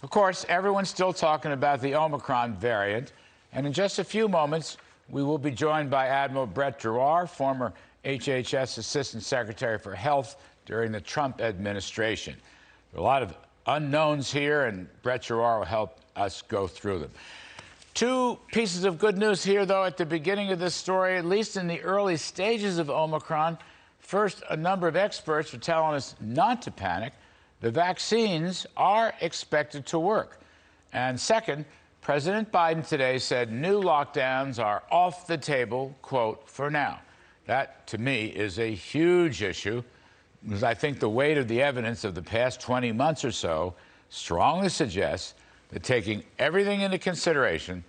Of course, everyone's still talking about the Omicron variant, and in just a few moments, we will be joined by Admiral Brett Giroir, former HHS Assistant Secretary for Health during the Trump administration. There are a lot of unknowns here, and Brett Giroir will help us go through them. Two pieces of good news here, though, at the beginning of this story, at least in the early stages of Omicron. First, a number of experts are telling us not to panic. The vaccines are expected to work. And second, President Biden today said new lockdowns are off the table, quote, for now. That, to me, is a huge issue, because I think the weight of the evidence of the past 20 months or so strongly suggests that, taking everything into consideration,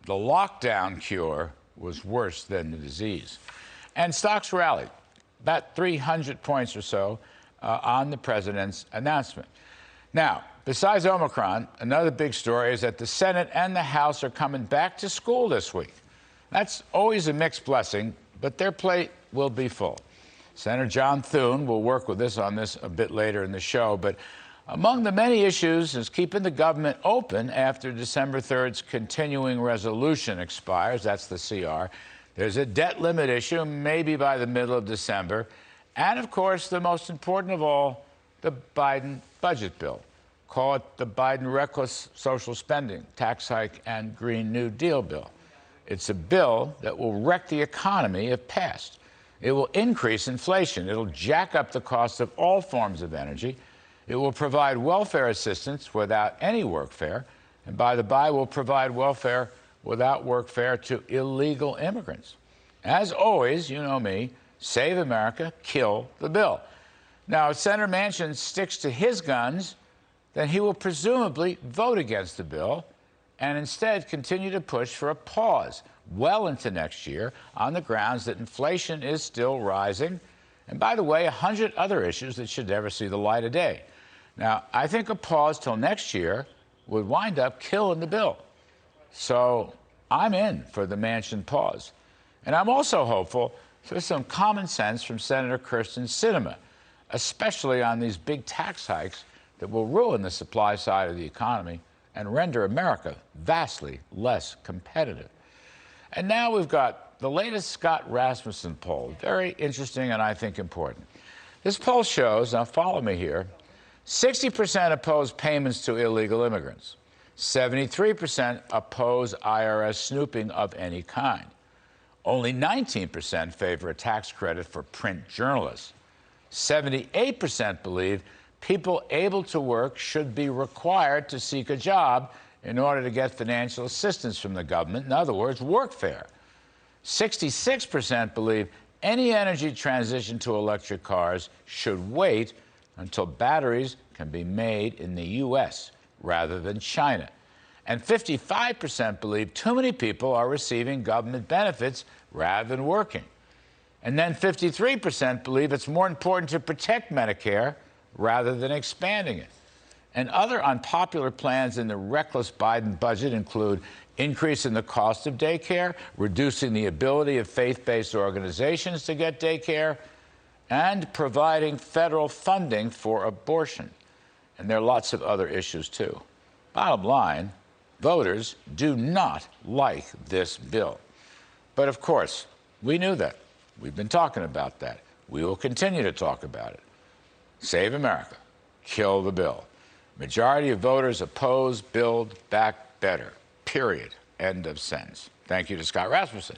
the lockdown cure was worse than the disease. And stocks rallied, about 300 points or so, on the president's announcement. Now, besides Omicron, another big story is that the Senate and the House are coming back to school this week. That's always a mixed blessing, but their plate will be full. Senator John Thune will work with us on this a bit later in the show, but among the many issues is keeping the government open after December 3rd's continuing resolution expires. That's the CR. There's a debt limit issue, maybe by the middle of December. And, of course, the most important of all, the Biden budget bill. Call it the Biden reckless social spending, tax hike, and Green New Deal bill. It's a bill that will wreck the economy if passed. It will increase inflation. It'll jack up the cost of all forms of energy. It will provide welfare assistance without any workfare. And by the by, will provide welfare without workfare to illegal immigrants. As always, you know me, save America, kill the bill. Now, if Senator Manchin sticks to his guns, then he will presumably vote against the bill and instead continue to push for a pause well into next year on the grounds that inflation is still rising. And by the way, 100 other issues that should never see the light of day. Now, I think a pause till next year would wind up killing the bill. So I'm in for the Manchin pause. And I'm also hopeful for some common sense from Senator Kyrsten Sinema, especially on these big tax hikes that will ruin the supply side of the economy and render America vastly less competitive. And now we've got the latest Scott Rasmussen poll, very interesting and I think important. This poll shows, now follow me here, 60% oppose payments to illegal immigrants. 73% oppose IRS snooping of any kind. Only 19% favor a tax credit for print journalists. 78% believe people able to work should be required to seek a job in order to get financial assistance from the government. In other words, workfare. 66% believe any energy transition to electric cars should wait until batteries can be made in the U.S. rather than China. And 55% believe too many people are receiving government benefits rather than working. And then 53% believe it's more important to protect Medicare rather than expanding it. And other unpopular plans in the reckless Biden budget include increasing the cost of daycare, reducing the ability of faith-based organizations to get daycare, and providing federal funding for abortion. And there are lots of other issues, too. Bottom line, voters do not like this bill. But of course, we knew that. We've been talking about that. We will continue to talk about it. Save America. Kill the bill. Majority of voters oppose Build Back Better. Period. End of sentence. Thank you to Scott Rasmussen.